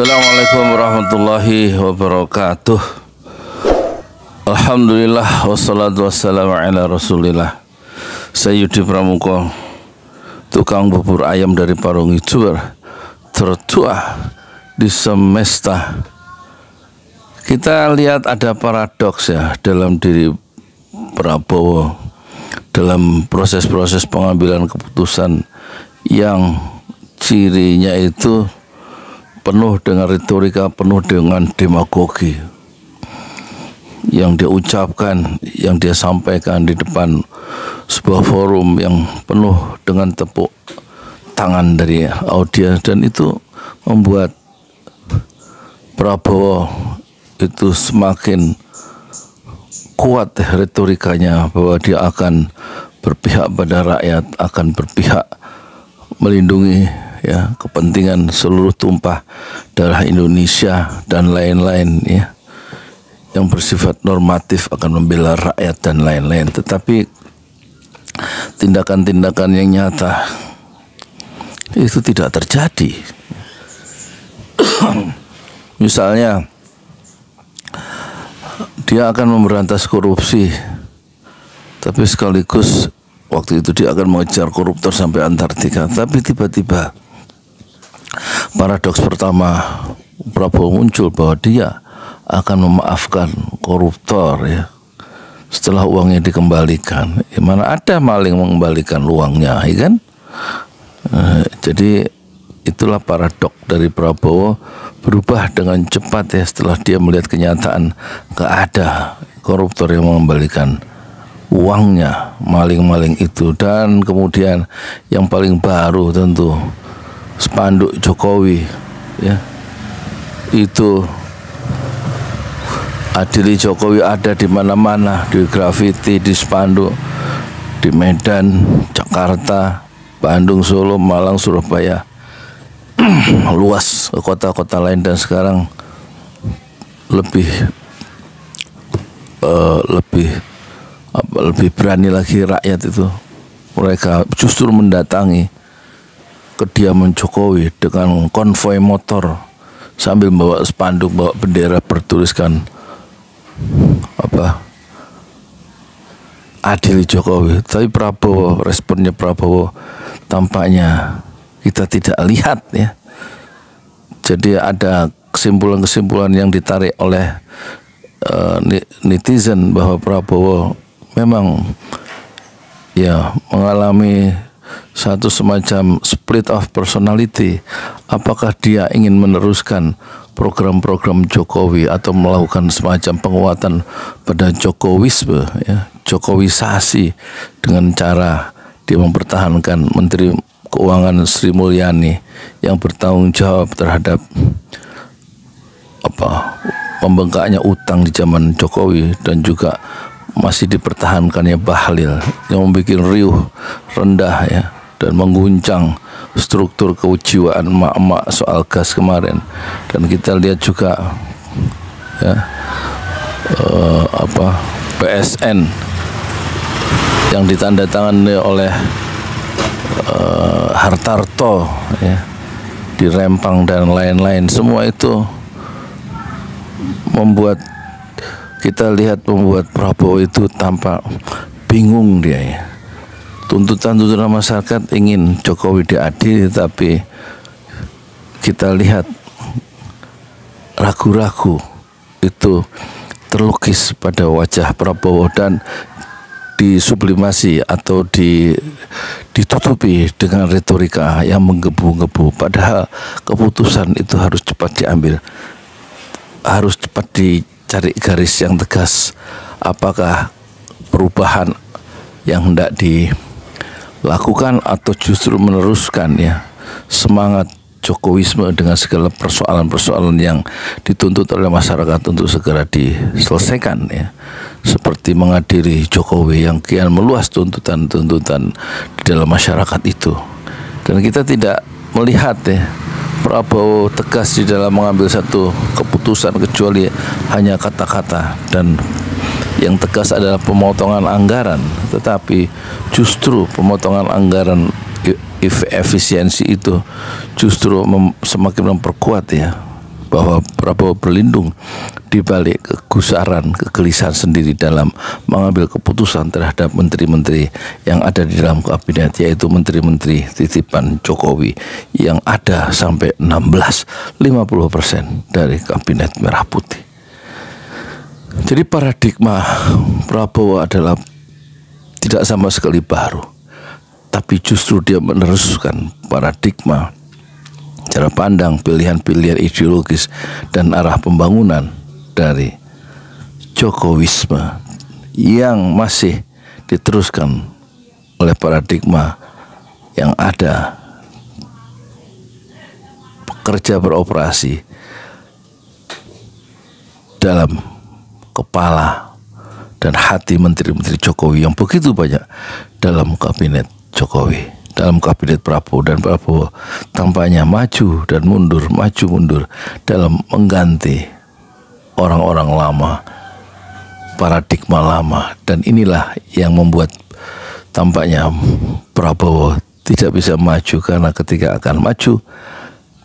Assalamualaikum warahmatullahi wabarakatuh. Alhamdulillah wassalatu wassalamu ala rasulillah. Sayyidi Pramuka, tukang bubur ayam dari Parung Ijuwer, tertua di semesta. Kita lihat ada paradoks ya dalam diri Prabowo dalam proses-proses pengambilan keputusan yang cirinya itu penuh dengan retorika, penuh dengan demagogi yang dia ucapkan, yang dia sampaikan di depan sebuah forum yang penuh dengan tepuk tangan dari audiens, dan itu membuat Prabowo itu semakin kuat retorikanya bahwa dia akan berpihak pada rakyat, akan berpihak melindungi ya kepentingan seluruh tumpah darah Indonesia dan lain-lain ya, yang bersifat normatif, akan membela rakyat dan lain-lain. Tetapi tindakan-tindakan yang nyata itu tidak terjadi. Misalnya dia akan memberantas korupsi, tapi sekaligus waktu itu dia akan mengejar koruptor sampai Antartika. Tapi tiba-tiba paradoks pertama Prabowo muncul bahwa dia akan memaafkan koruptor ya setelah uangnya dikembalikan. Mana ada maling mengembalikan uangnya, ya kan? Jadi itulah paradoks dari Prabowo, berubah dengan cepat ya setelah dia melihat kenyataan gak ada koruptor yang mengembalikan uangnya, maling-maling itu. Dan kemudian yang paling baru tentu spanduk Jokowi ya, itu adili Jokowi ada di mana-mana, di grafiti, di spanduk, di Medan, Jakarta, Bandung, Solo, Malang, Surabaya, luas ke kota-kota lain. Dan sekarang lebih berani lagi rakyat itu, mereka justru mendatangi kediaman Jokowi dengan konvoi motor sambil bawa spanduk, bawa bendera bertuliskan adili Jokowi. Tapi Prabowo, responnya Prabowo tampaknya kita tidak lihat ya. Jadi ada kesimpulan-kesimpulan yang ditarik oleh netizen bahwa Prabowo memang ya mengalami satu semacam split of personality. Apakah dia ingin meneruskan program-program Jokowi atau melakukan semacam penguatan pada Jokowisme ya, Jokowisasi, dengan cara dia mempertahankan Menteri Keuangan Sri Mulyani yang bertanggung jawab terhadap pembengkaknya utang di zaman Jokowi, dan juga masih dipertahankannya Bahlil yang membuat riuh rendah ya dan mengguncang struktur kejiwaan emak-emak soal gas kemarin. Dan kita lihat juga ya PSN yang ditandatangani oleh Hartarto ya, di Rempang dan lain-lain. Semua itu membuat Prabowo itu tampak bingung dia ya. Tuntutan masyarakat ingin Jokowi diadili, tapi kita lihat ragu-ragu itu terlukis pada wajah Prabowo dan disublimasi atau ditutupi dengan retorika yang menggebu-gebu. Padahal keputusan itu harus cepat diambil, harus cepat dicari garis yang tegas. Apakah perubahan yang hendak dilakukan atau justru meneruskan ya semangat Jokowisme dengan segala persoalan-persoalan yang dituntut oleh masyarakat untuk segera diselesaikan ya, seperti mengadili Jokowi yang kian meluas tuntutan-tuntutan di dalam masyarakat itu. Dan kita tidak melihat ya Prabowo tegas di dalam mengambil satu keputusan kecuali hanya kata-kata, dan yang tegas adalah pemotongan anggaran. Tetapi justru pemotongan anggaran efisiensi itu justru semakin memperkuat ya bahwa Prabowo berlindung di balik kegusaran, kegelisahan sendiri dalam mengambil keputusan terhadap menteri-menteri yang ada di dalam kabinet, yaitu menteri-menteri titipan Jokowi yang ada sampai 50% dari kabinet merah putih. Jadi paradigma Prabowo adalah tidak sama sekali baru, tapi justru dia meneruskan paradigma, cara pandang, pilihan-pilihan ideologis dan arah pembangunan dari Jokowisme yang masih diteruskan oleh paradigma yang ada bekerja beroperasi dalam kepala dan hati menteri-menteri Jokowi yang begitu banyak dalam kabinet Jokowi, dalam kabinet Prabowo. Dan Prabowo tampaknya maju dan mundur, maju mundur dalam mengganti orang-orang lama, paradigma lama. Dan inilah yang membuat tampaknya Prabowo tidak bisa maju, karena ketika akan maju,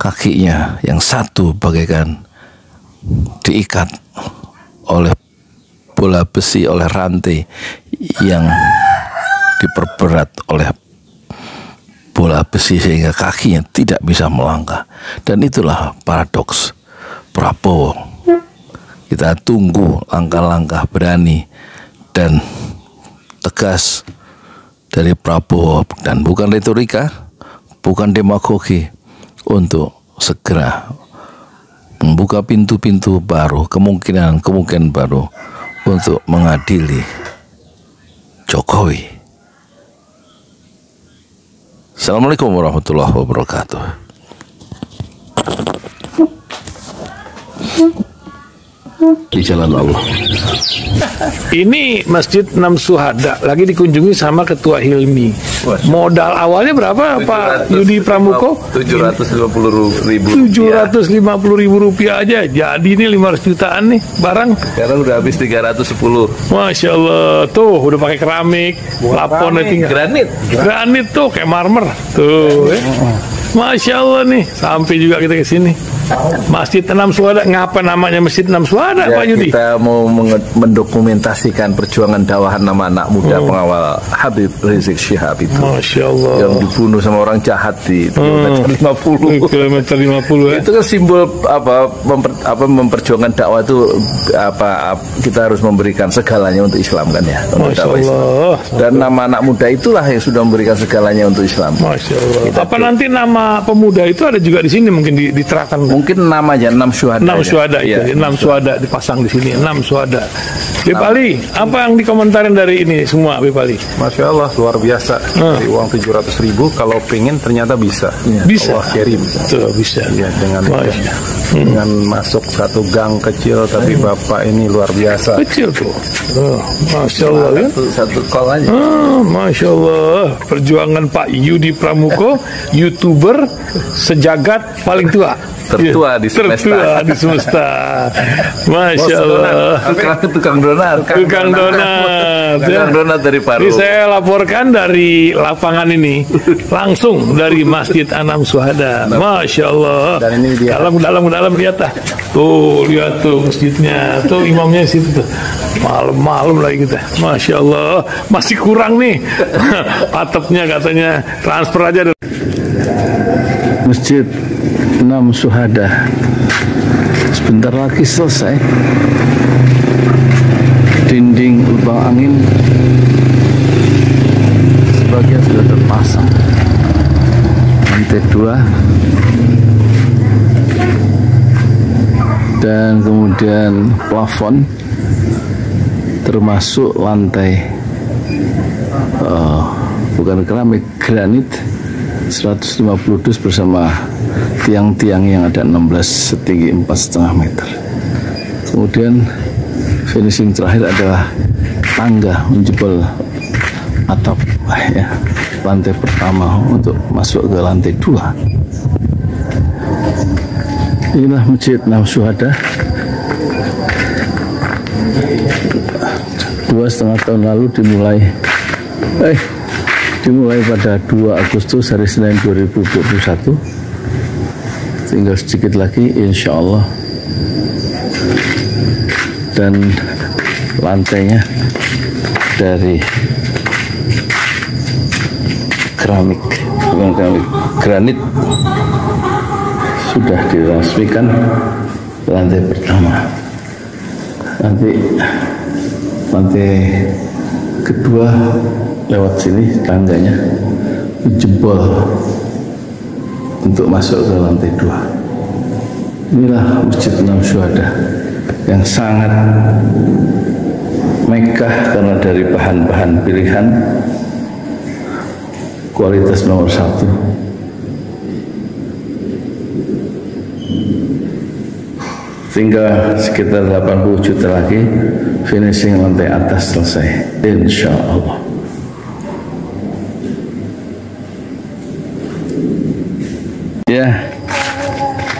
kakinya yang satu bagaikan diikat oleh bola besi, oleh rantai yang diperberat oleh bola besi sehingga kakinya tidak bisa melangkah. Dan itulah paradoks Prabowo. Kita tunggu langkah-langkah berani dan tegas dari Prabowo, dan bukan retorika, bukan demagogi, untuk segera membuka pintu-pintu baru, kemungkinan baru untuk mengadili Jokowi. Assalamualaikum warahmatullahi wabarakatuh. Di jalan Allah. Ini Masjid Enam Syuhada lagi dikunjungi sama Ketua Hilmi. Modal awalnya berapa Pak Yudi Pramuko? 750.000. 750.000 rupiah aja. Jadi ini 500 jutaan nih barang. Sekarang udah habis 310. Masya Allah, tuh udah pakai keramik, plafonnya tinggal granit tuh kayak marmer tuh. Masya Allah nih, sampai juga kita ke sini. Masjid Enam Syuhada, ngapa namanya Masjid Enam Syuhada, Ya, Pak Yudi? kita mau mendokumentasikan perjuangan dakwah nama anak muda pengawal Habib Rizik Syihab itu. Masya Allah. Yang dibunuh sama orang jahat di kilometer 50. Kilometer 50 ya. Itu kan simbol memperjuangkan dakwah itu kita harus memberikan segalanya untuk Islam kan ya. Untuk Masya dakwah Islam. Allah. Dan nama anak muda itulah yang sudah memberikan segalanya untuk Islam. Masya Allah. Apa nanti nama pemuda itu ada juga di sini, mungkin diterangkan? Mungkin namanya 6 syuhada. 6 syuhada itu, ya. 6 syuhada dipasang di sini, 6 syuhada. Bip Ali, apa yang dikomentarin dari ini semua, Bip Ali? Masya Allah, luar biasa. Dari uang 700.000, kalau pengen ternyata bisa. Bisa. Allah kirim. Tuh, bisa. Ya, dengan masuk satu gang kecil, tapi Bapak ini luar biasa. Kecil tuh. Oh, Masya Allah ya. Satu call aja. Masya Allah. Perjuangan Pak Yudi Pramuko, YouTuber sejagat paling tua. Tertua di semesta. Tertua di semesta. Masya Allah. Tukang donat. Tukang donat. Tukang donat dari Paru. Ini saya laporkan dari lapangan ini, langsung dari Masjid Enam Syuhada. Masya Allah. Dan ini dia. Dalam lihat dah. Tuh, lihat tuh masjidnya. Tuh imamnya di situ tuh. Malam-malam lagi kita. Masya Allah. Masih kurang nih. Atapnya katanya transfer aja. Masjid Enam Syuhada sebentar lagi selesai. Dinding lubang angin sebagian sudah terpasang, lantai 2, dan kemudian plafon termasuk lantai bukan keramik, granit 150 dus bersama tiang-tiang yang ada 16 setinggi 4,5 meter. Kemudian finishing terakhir adalah tangga menjebol atap ya, lantai pertama untuk masuk ke lantai 2. Inilah Masjid Enam Syuhada. 2,5 tahun lalu dimulai pada 2 Agustus hari Senin 2021. Tinggal sedikit lagi insya Allah dan lantainya dari keramik, bukan keramik, granit. Sudah diresmikan lantai pertama. Nanti lantai kedua lewat sini tangganya jebol untuk masuk ke lantai 2. Inilah Masjid 6 Syuhada yang sangat megah karena dari bahan-bahan pilihan kualitas nomor 1. Tinggal sekitar 80 juta lagi finishing lantai atas selesai, insya Allah. Ya,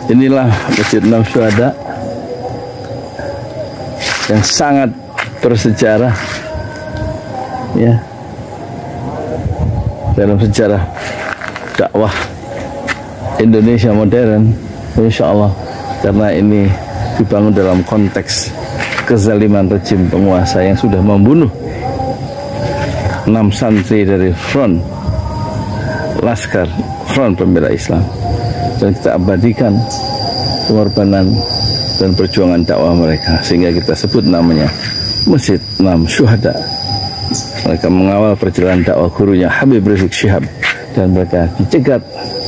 inilah Masjid 6 Syuhada yang sangat bersejarah, ya, dalam sejarah dakwah Indonesia modern, insya Allah, karena ini dibangun dalam konteks kezaliman rejim penguasa yang sudah membunuh 6 santri dari front Laskar Front Pembela Islam, dan kita abadikan pengorbanan dan perjuangan dakwah mereka sehingga kita sebut namanya Masjid 6 Syuhada. Mereka mengawal perjalanan dakwah gurunya Habib Rizik Syihab, dan mereka dicegat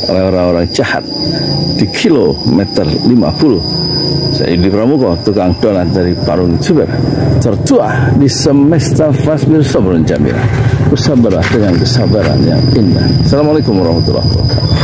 oleh orang-orang jahat di kilometer 50. Saya Yudi Pramuko, tukang donat dari Parung Juber, tertua di semesta fasbir sabrun jamila. Bersabarlah dengan kesabaran yang indah. Assalamualaikum warahmatullahi wabarakatuh.